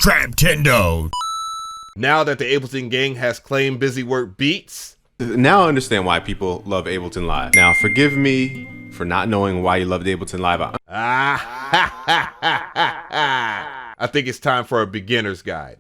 Crab Tendo. Now that the Ableton gang has claimed Busy Work Beats. Now I understand why people love Ableton Live. Now forgive me for not knowing why you loved Ableton Live. I think it's time for a beginner's guide.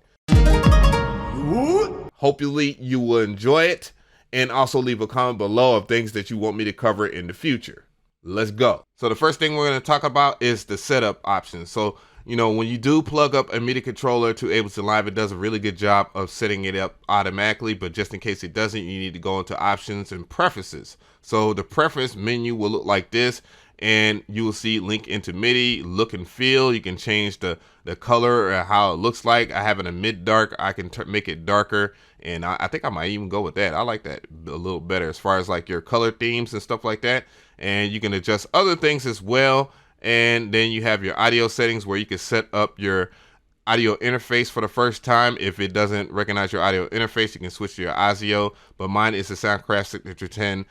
Hopefully you will enjoy it, and also leave a comment below of things that you want me to cover in the future. Let's go. So the first thing we're going to talk about is the setup options. So, you know, when you do plug up a MIDI controller to Ableton Live, it does a really good job of setting it up automatically, but just in case it doesn't, you need to go into options and preferences. So the preference menu will look like this, and you will see link into MIDI, look and feel. You can change the color or how it looks like. I have it in mid dark. I can make it darker, and I think I might even go with that. I like that a little better as far as like your color themes and stuff like that. And you can adjust other things as well. And then you have your audio settings where you can set up your audio interface for the first time. If it doesn't recognize your audio interface, you can switch to your ASIO, but mine is the Soundcraft Signature 10,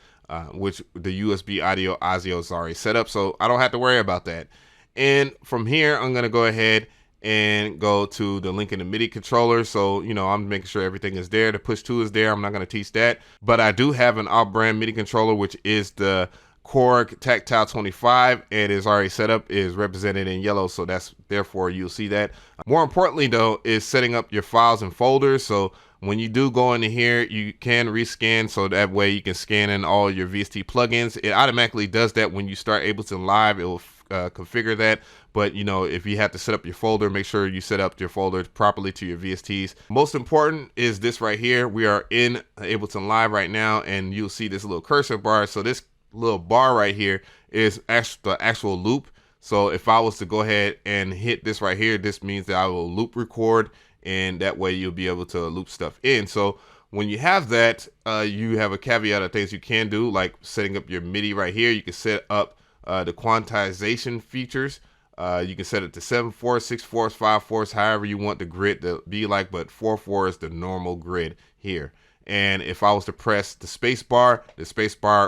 which the USB audio ASIO is already set up, so I don't have to worry about that. And from here, I'm gonna go ahead and go to the link in the MIDI controller. So, you know, I'm making sure everything is there. The push 2 is there. I'm not gonna teach that, but I do have an off-brand MIDI controller, which is the Korg Tactile 25, and is already set up, is represented in yellow, so that's therefore you'll see that. More importantly though is setting up your files and folders. So when you do go into here, you can rescan, so that way you can scan in all your VST plugins. It automatically does that when you start Ableton Live. It will configure that, but you know, if you have to set up your folder, make sure you set up your folder properly to your VSTs. Most important is this right here. We are in Ableton Live right now, and you'll see this little cursor bar. So this little bar right here is the actual loop. So if I was to go ahead and hit this right here, this means that I will loop record, and that way you'll be able to loop stuff in. So when you have that, you have a caveat of things you can do, like setting up your MIDI right here. You can set up the quantization features. You can set it to 7/4, 6/4, 5/4, however you want the grid to be like, but 4/4 is the normal grid here. And if I was to press the space bar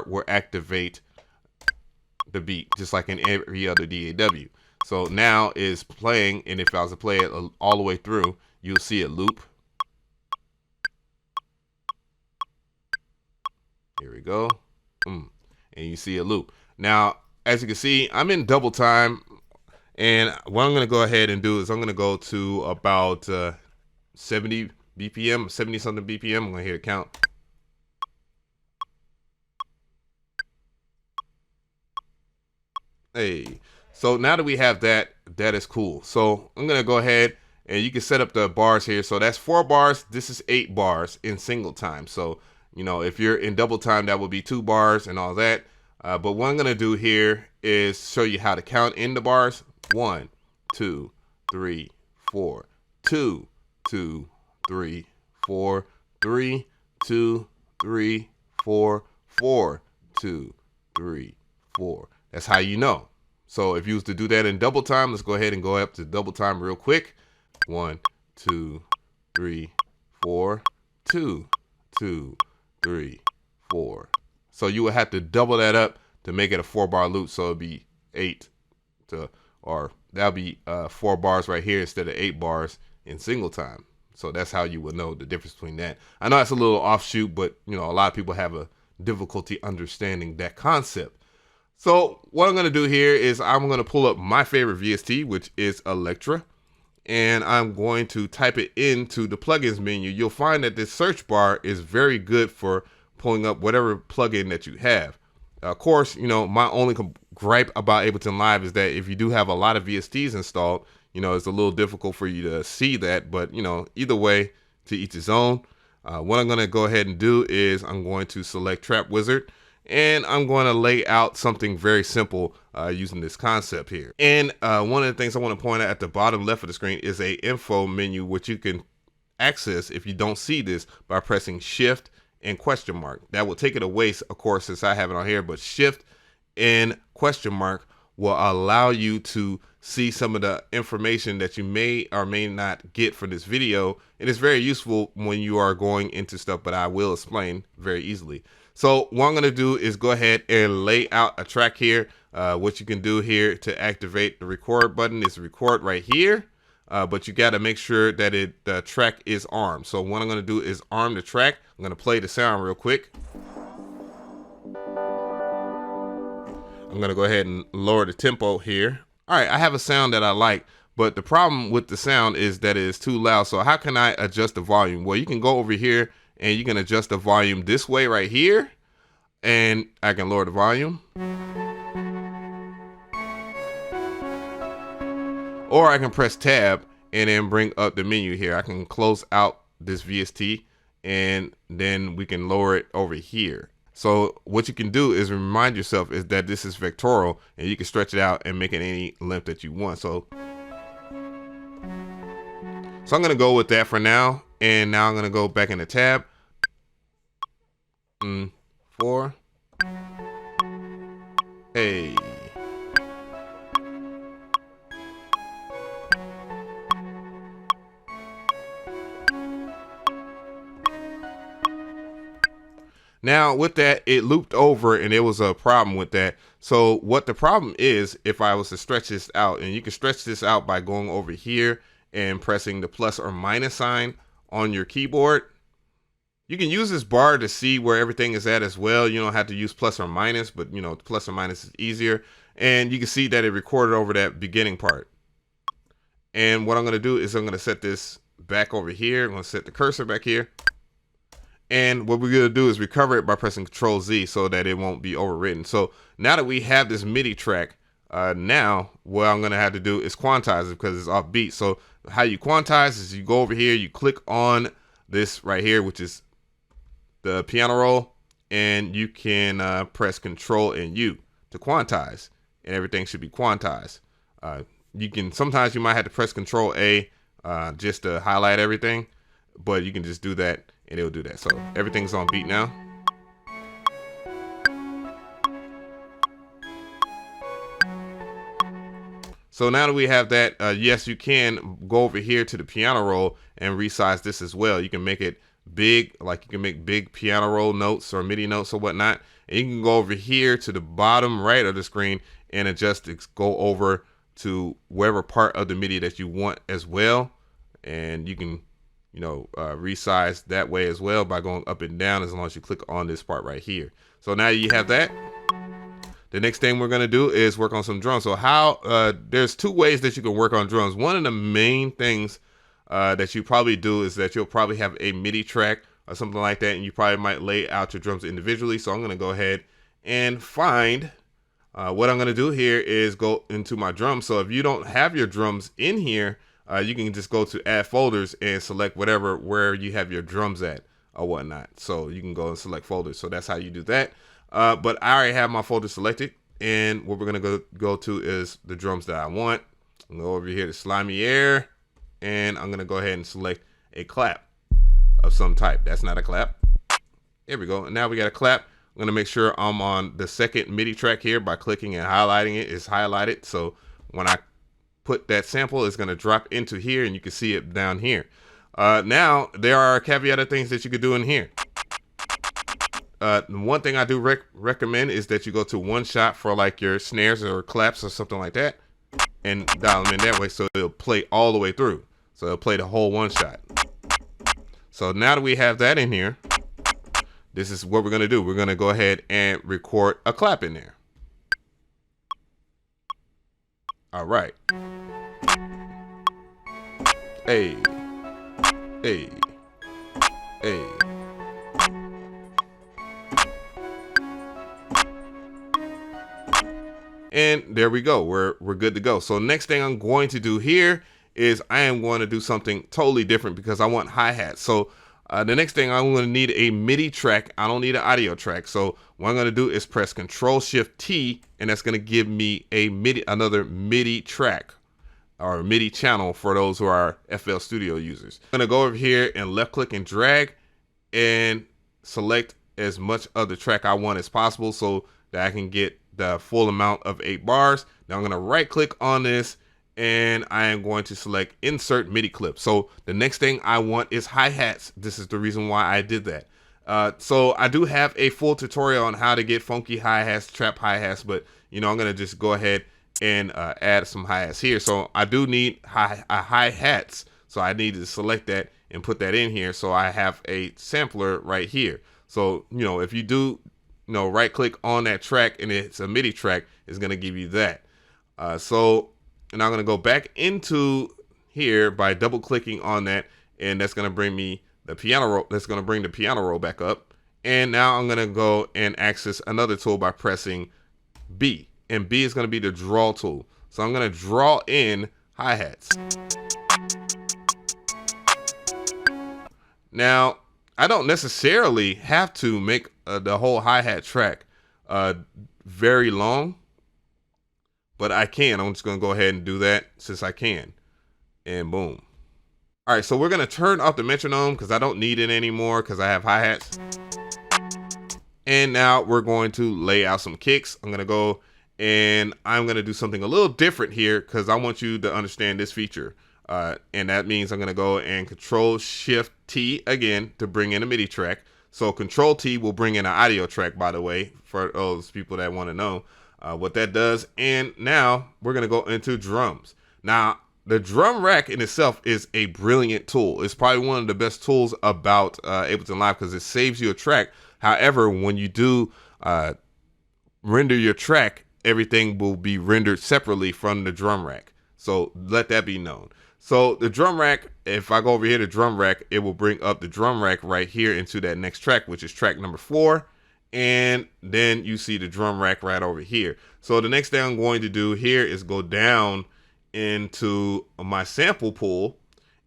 will activate the beat, just like in every other DAW. So now is playing, and if I was to play it all the way through, you'll see it loop. Here we go. And you see a loop. Now, as you can see, I'm in double time, and what I'm going to go ahead and do is I'm going to go to about 70 BPM, 70 something BPM. I'm gonna hit a count. Hey, so now that we have that, that is cool. So I'm gonna go ahead, and you can set up the bars here. So that's 4 bars. This is 8 bars in single time. So, you know, if you're in double time, that would be 2 bars and all that. But what I'm gonna do here is show you how to count in the bars. 1, 2, 3, 4, 2, 2, 3, 4, 3, 2, 3, 4, 4, 2, 3, 4. That's how you know. So if you was to do that in double time, let's go ahead and go up to double time real quick. 1, 2, 3, 4, 2, 2, 3, 4. So you would have to double that up to make it a 4-bar loop. So it'd be 8 or that'll be 4 bars right here instead of 8 bars in single time. So that's how you would know the difference between that. I know it's a little offshoot, but you know, a lot of people have a difficulty understanding that concept. So what I'm going to do here is I'm going to pull up my favorite VST, which is Electra, and I'm going to type it into the plugins menu. You'll find that this search bar is very good for pulling up whatever plugin that you have. Of course, you know, my only gripe about Ableton Live is that if you do have a lot of VSTs installed, you know, it's a little difficult for you to see that, but you know, either way, to each his own. What I'm going to go ahead and do is I'm going to select Trap Wizard, and I'm going to lay out something very simple using this concept here. And one of the things I want to point out at the bottom left of the screen is a info menu, which you can access if you don't see this by pressing Shift and question mark. That will take it away, of course, since I have it on here, but Shift and question mark will allow you to see some of the information that you may or may not get from this video. And it's very useful when you are going into stuff, but I will explain very easily. So what I'm going to do is go ahead and lay out a track here. What you can do here to activate the record button is record right here. but you got to make sure that the track is armed. So what I'm going to do is arm the track. I'm going to play the sound real quick. I'm going to go ahead and lower the tempo here. All right, I have a sound that I like, but the problem with the sound is that it is too loud. So how can I adjust the volume? Well, you can go over here and you can adjust the volume this way right here, and I can lower the volume. Or I can press tab and then bring up the menu here. I can close out this VST and then we can lower it over here. So what you can do is remind yourself is that this is vectorial, and you can stretch it out and make it any length that you want. So I'm gonna go with that for now. And now I'm gonna go back in the tab. 4. Hey. Now with that, it looped over and there was a problem with that. So what the problem is, if I was to stretch this out, and you can stretch this out by going over here and pressing the plus or minus sign on your keyboard. You can use this bar to see where everything is at as well. You don't have to use plus or minus, but you know, plus or minus is easier. And you can see that it recorded over that beginning part. And what I'm going to do is I'm going to set this back over here. I'm going to set the cursor back here. And what we're going to do is recover it by pressing Control Z so that it won't be overwritten. So now that we have this MIDI track, now what I'm going to have to do is quantize it because it's off beat. So how you quantize is you go over here, you click on this right here, which is the piano roll, and you can press Control and U to quantize, and everything should be quantized. Sometimes you might have to press Control A just to highlight everything, but you can just do that and it'll do that. So everything's on beat now. So now that we have that, yes, you can go over here to the piano roll and resize this as well. You can make it big, like you can make big piano roll notes or MIDI notes or whatnot. And you can go over here to the bottom right of the screen and adjust it, go over to wherever part of the MIDI that you want as well. And you can, resize that way as well by going up and down as long as you click on this part right here. So now you have that. The next thing we're going to do is work on some drums. So there's two ways that you can work on drums. One of the main things that you probably do is that you'll probably have a MIDI track or something like that, and you probably might lay out your drums individually. So I'm going to go ahead and find what I'm going to do here is go into my drums. So if you don't have your drums in here, you can just go to add folders and select where you have your drums at or whatnot. So you can go and select folders. So that's how you do that. But I already have my folder selected, and what we're gonna go to is the drums that I want. I'm gonna go over here to Slimy Air, and I'm gonna go ahead and select a clap of some type. That's not a clap. There we go. And now we got a clap. I'm gonna make sure I'm on the second MIDI track here by clicking and highlighting it. It's highlighted, so when I put that sample, it's gonna drop into here, and you can see it down here. Now there are caveat things that you could do in here. One thing I do recommend is that you go to one shot for like your snares or claps or something like that, and dial them in that way so it'll play all the way through. So it'll play the whole one shot. So now that we have that in here, this is what we're gonna do. We're gonna go ahead and record a clap in there. All right. Hey, hey, hey. And there we go. We're good to go. So next thing I'm going to do here is I am going to do something totally different because I want hi-hats. So the next thing I'm going to need a MIDI track. I don't need an audio track. So what I'm going to do is press Control-Shift-T, and that's going to give me another MIDI track or MIDI channel for those who are FL Studio users. I'm going to go over here and left click and drag and select as much of the track I want as possible so that I can get the full amount of 8 bars. Now I'm going to right click on this, and I am going to select insert MIDI clip. So the next thing I want is hi-hats. This is the reason why I did that. So I do have a full tutorial on how to get funky hi-hats, trap hi-hats, but I'm going to just go ahead and add some hi-hats here. So I do need hi-hats. So I need to select that and put that in here. So I have a sampler right here. So, you know, if you do, you know, right click on that track and it's a MIDI track, it's going to give you that. So, and I'm going to go back into here by double clicking on that. And that's going to bring me the piano roll. That's going to bring the piano roll back up. And now I'm going to go and access another tool by pressing B. And B is going to be the draw tool. So I'm going to draw in hi-hats. Now, I don't necessarily have to make the whole hi-hat track very long, but I can. I'm just going to go ahead and do that since I can. And boom. All right, so we're going to turn off the metronome because I don't need it anymore because I have hi-hats. And now we're going to lay out some kicks. I'm going to go and I'm going to do something a little different here because I want you to understand this feature. And that means I'm going to go and Control-Shift-T again to bring in a MIDI track. So Control-T will bring in an audio track, by the way, for those people that want to know what that does. And now we're going to go into drums. Now, the drum rack in itself is a brilliant tool. It's probably one of the best tools about Ableton Live because it saves you a track. However, when you do render your track, everything will be rendered separately from the drum rack. So let that be known. So the drum rack, if I go over here to drum rack, it will bring up the drum rack right here into that next track, which is track number 4. And then you see the drum rack right over here. So the next thing I'm going to do here is go down into my sample pool,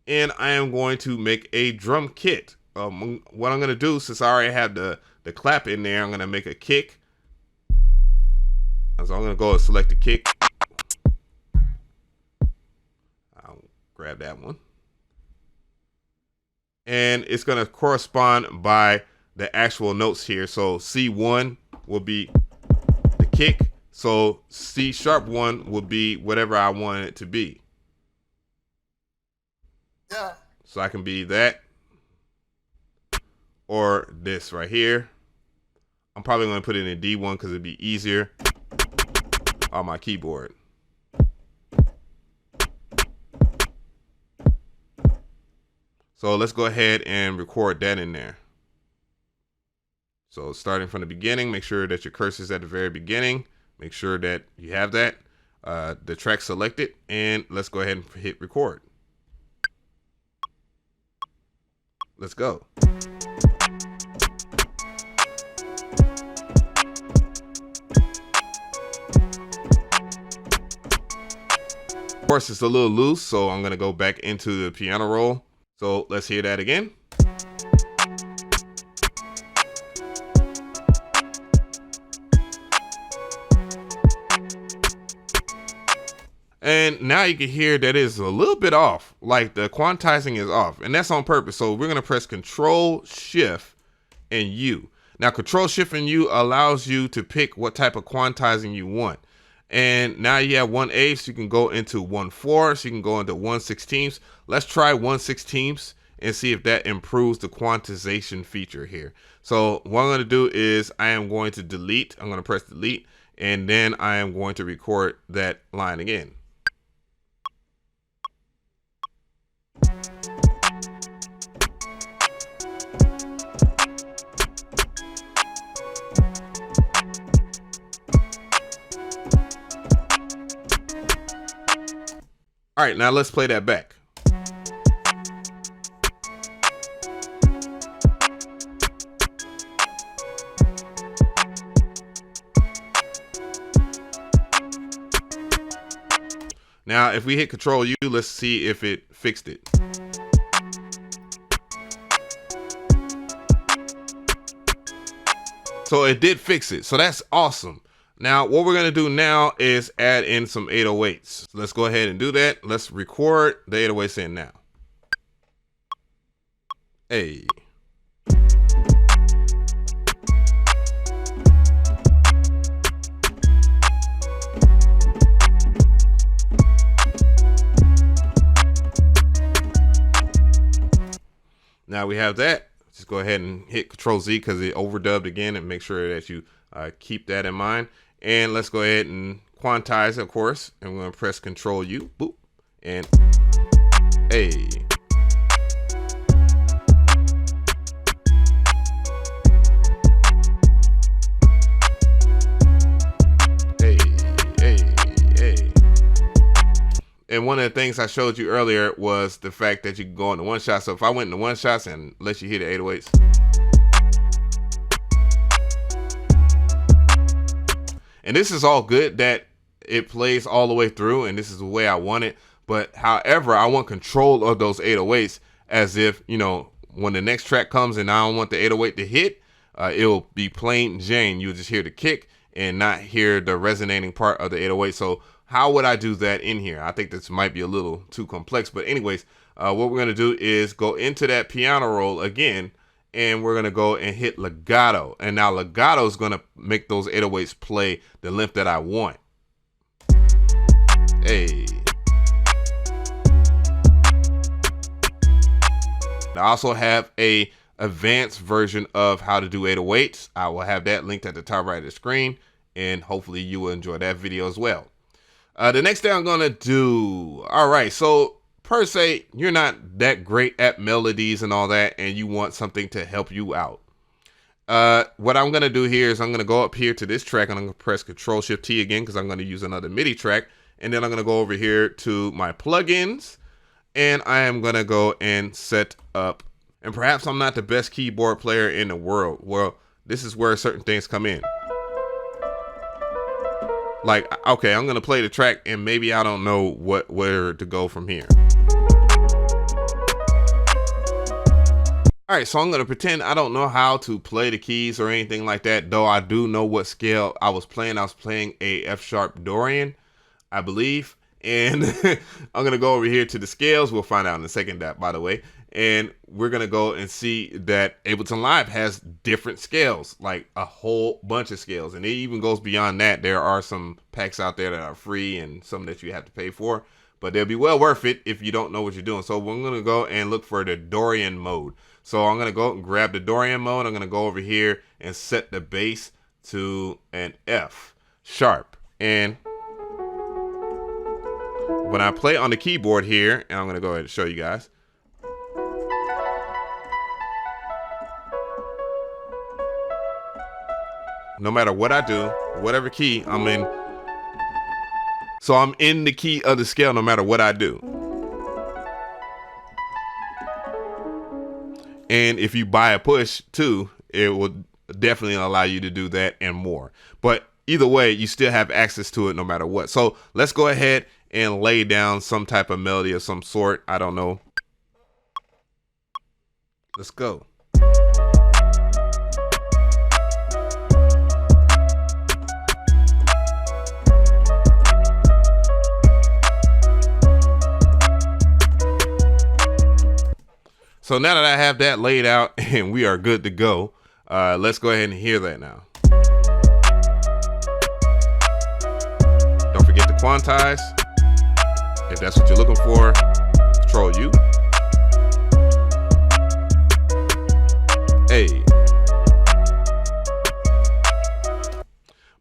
and I am going to make a drum kit. What I'm going to do, since I already have the clap in there, I'm going to make a kick. So I'm going to go and select the kick. I'll grab that one. And it's going to correspond by the actual notes here. So C1 will be the kick. So C#1 will be whatever I want it to be. Yeah. So I can be that. Or this right here. I'm probably going to put it in D1 because it'd be easier on my keyboard. So let's go ahead and record that in there. So starting from the beginning, make sure that your cursor is at the very beginning. Make sure that you have that, the track selected, and let's go ahead and hit record. Let's go. Of course, it's a little loose, so I'm going to go back into the piano roll. So let's hear that again. And now you can hear that it's a little bit off, like the quantizing is off, and that's on purpose. So we're going to press Control, Shift, and U. Now, Control, Shift, and U allows you to pick what type of quantizing you want. And now you have 1/8, so you can go into 1/4, so you can go into 1/16. Let's try 1/16 and see if that improves the quantization feature here. So what I'm going to do is I am going to delete. I'm going to press delete, and then I am going to record that line again. All right, now let's play that back. Now, if we hit Control U, let's see if it fixed it. So it did fix it. So that's awesome. Now, what we're going to do now is add in some 808s. So let's go ahead and do that. Let's record the 808s in now. Hey. Now we have that. Just go ahead and hit Control Z because it overdubbed again, and make sure that you keep that in mind. And let's go ahead and quantize, of course, and we're going to press Control U, boop, and hey. And one of the things I showed you earlier was the fact that you can go into one shot. So if I went into one shots and let you hear the 808s. And this is all good that it plays all the way through, and this is the way I want it. But however, I want control of those 808s, as if, you know, when the next track comes and I don't want the 808 to hit, it'll be plain Jane. You'll just hear the kick and not hear the resonating part of the 808. So how would I do that in here? I think this might be a little too complex, but anyways, what we're going to do is go into that piano roll again, and we're going to go and hit legato. And now legato is going to make those 808s play the length that I want. Hey. I also have a advanced version of how to do 808s. I will have that linked at the top right of the screen, and hopefully you will enjoy that video as well. The next thing I'm going to do, all right, so per se, you're not that great at melodies and all that, and you want something to help you out. What I'm going to do here is I'm going to go up here to this track, and I'm going to press Control-Shift-T again because I'm going to use another MIDI track, and then I'm going to go over here to my plugins, and I am going to go and set up, and perhaps I'm not the best keyboard player in the world. Well, this is where certain things come in. Like, okay, I'm going to play the track and maybe I don't know where to go from here. All right, so I'm going to pretend I don't know how to play the keys or anything like that, though I do know what scale I was playing. I was playing a F sharp Dorian, I believe. And I'm going to go over here to the scales. We'll find out in a second that, by the way. And we're going to go and see that Ableton Live has different scales, like a whole bunch of scales. And it even goes beyond that. There are some packs out there that are free and some that you have to pay for, but they'll be well worth it if you don't know what you're doing. So we're going to go and look for the Dorian mode. So I'm going to go and grab the Dorian mode. I'm going to go over here and set the bass to an F sharp. And when I play on the keyboard here, and I'm going to go ahead and show you guys. No matter what I do, whatever key I'm in. So I'm in the key of the scale no matter what I do. And if you buy a push too, it will definitely allow you to do that and more. But either way, you still have access to it no matter what. So let's go ahead and lay down some type of melody of some sort. I don't know. Let's go. So now that I have that laid out and we are good to go, let's go ahead and hear that now. Don't forget to quantize. If that's what you're looking for, Control U. Hey.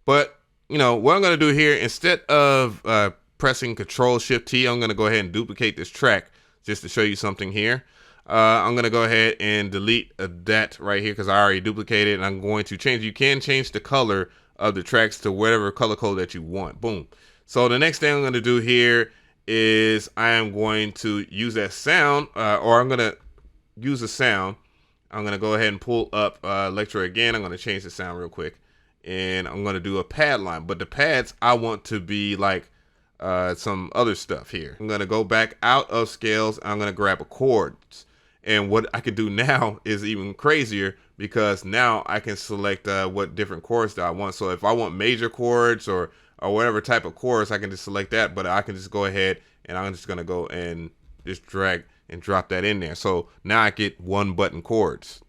But, you know, what I'm going to do here, instead of pressing Control-Shift-T, I'm going to go ahead and duplicate this track just to show you something here. I'm going to go ahead and delete that right here because I already duplicated, and I'm going to change. You can change the color of the tracks to whatever color code that you want. Boom. So the next thing I'm going to do here is I am going to use that sound, or I'm going to use a sound. I'm going to go ahead and pull up Electro again. I'm going to change the sound real quick, and I'm going to do a pad line. But the pads, I want to be like some other stuff here. I'm going to go back out of scales. I'm going to grab a chords. And what I can do now is even crazier because now I can select what different chords that I want. So if I want major chords or whatever type of chords, I can just select that. But I can just go ahead and I'm just going to go and just drag and drop that in there. So now I get one button chords.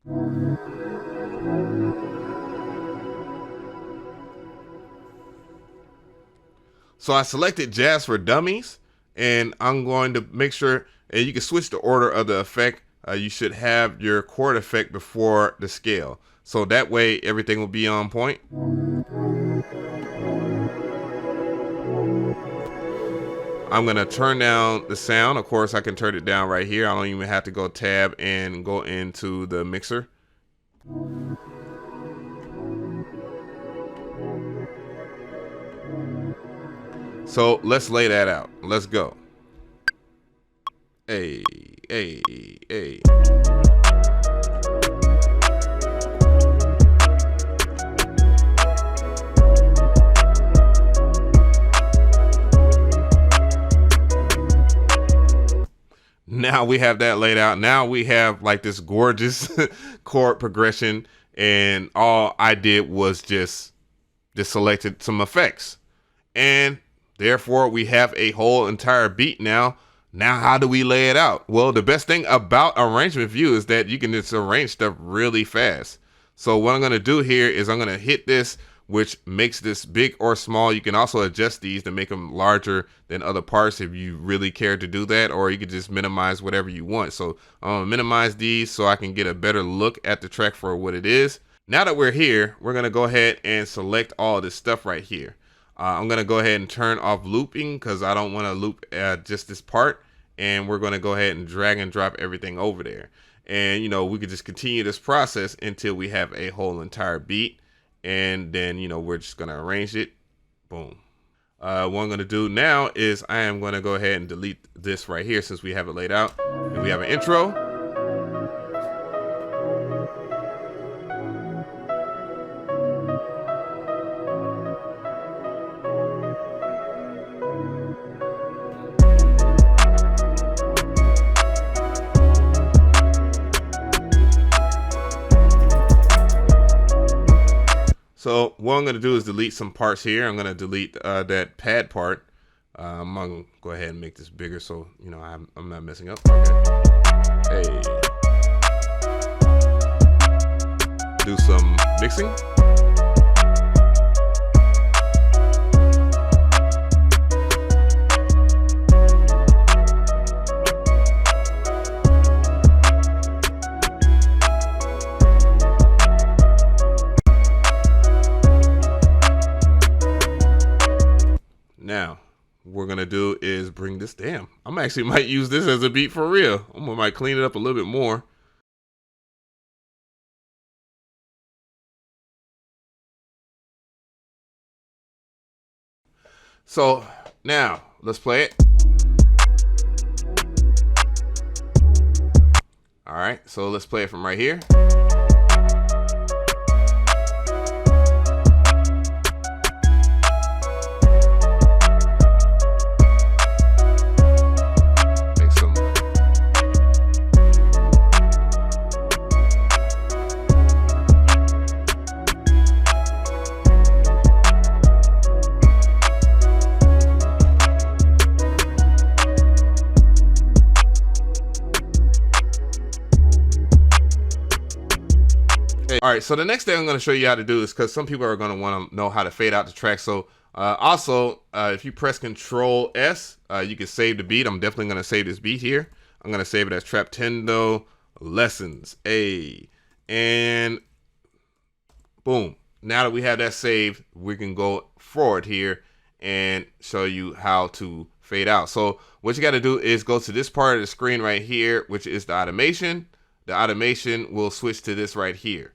So I selected Jazz for Dummies, and I'm going to make sure, and you can switch the order of the effect. You should have your chord effect before the scale. So that way everything will be on point. I'm gonna turn down the sound. Of course, I can turn it down right here. I don't even have to go tab and go into the mixer. So let's lay that out. Let's go. Hey, hey, hey. Now we have that laid out. Now we have like this gorgeous chord progression, and all I did was just selected some effects, and therefore we have a whole entire beat now. Now, how do we lay it out? Well, the best thing about arrangement view is that you can just arrange stuff really fast. So what I'm going to do here is I'm going to hit this, which makes this big or small. You can also adjust these to make them larger than other parts if you really care to do that, or you can just minimize whatever you want. So I'm going to minimize these so I can get a better look at the track for what it is. Now that we're here, we're going to go ahead and select all this stuff right here. I'm going to go ahead and turn off looping because I don't want to loop just this part. And we're going to go ahead and drag and drop everything over there. And, you know, we could just continue this process until we have a whole entire beat. And then, you know, we're just going to arrange it. Boom. What I'm going to do now is I am going to go ahead and delete this right here since we have it laid out. And we have an intro. So what I'm going to do is delete some parts here. I'm going to delete that pad part. I'm going to go ahead and make this bigger so, you know, I'm not messing up. Okay. Hey. Do some mixing. Now, what we're gonna do is bring this down. I'm actually might use this as a beat for real. I might clean it up a little bit more. So now let's play it. All right, so let's play it from right here. All right, so the next thing I'm going to show you how to do is because some people are going to want to know how to fade out the track. So if you press Control S, you can save the beat. I'm definitely going to save this beat here. I'm going to save it as Traptendo Lessons. And boom. Now that we have that saved, we can go forward here and show you how to fade out. So what you got to do is go to this part of the screen right here, which is the automation. The automation will switch to this right here.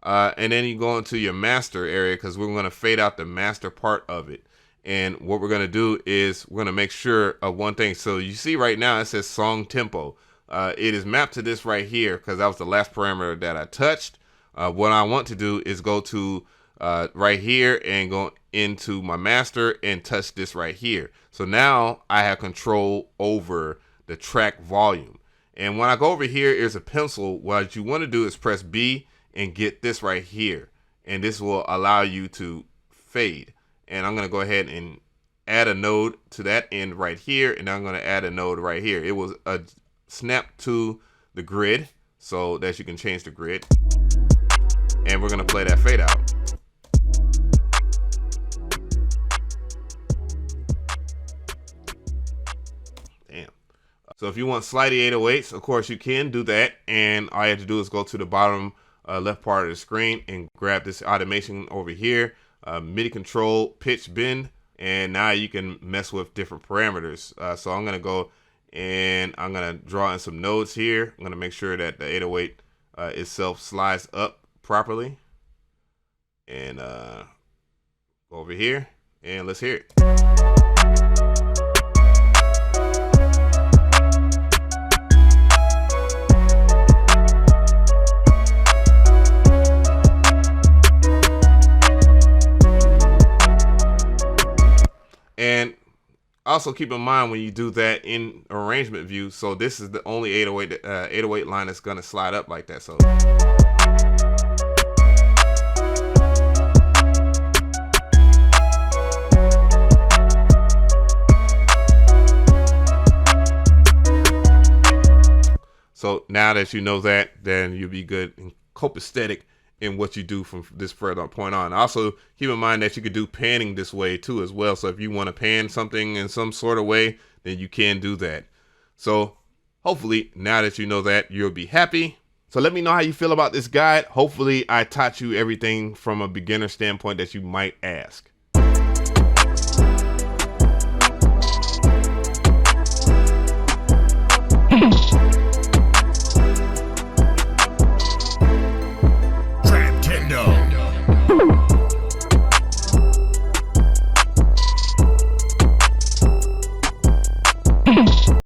And then you go into your master area because we're going to fade out the master part of it. And what we're going to do is we're going to make sure of one thing. So you see right now it says song tempo. It is mapped to this right here because that was the last parameter that I touched. What I want to do is go to right here and go into my master and touch this right here. So now I have control over the track volume. And when I go over here, there's a pencil. What you want to do is press B and get this right here. And this will allow you to fade. And I'm going to go ahead and add a node to that end right here. And I'm going to add a node right here. It will snap to the grid so that you can change the grid. And we're going to play that fade out. Damn. So if you want slidey 808s, of course you can do that. And all you have to do is go to the bottom left part of the screen and grab this automation over here. MIDI control pitch bend. And now you can mess with different parameters. So I'm gonna go and I'm gonna draw in some nodes here. I'm gonna make sure that the 808 itself slides up properly. And go over here and let's hear it. And also keep in mind when you do that in arrangement view, so this is the only 808 line that's gonna slide up like that. So now that you know that, then you'll be good and copacetic in what you do from this further point on. Also, keep in mind that you could do panning this way too as well. So if you want to pan something in some sort of way, then you can do that. So hopefully now that you know that, you'll be happy. So let me know how you feel about this guide. Hopefully I taught you everything from a beginner standpoint that you might ask.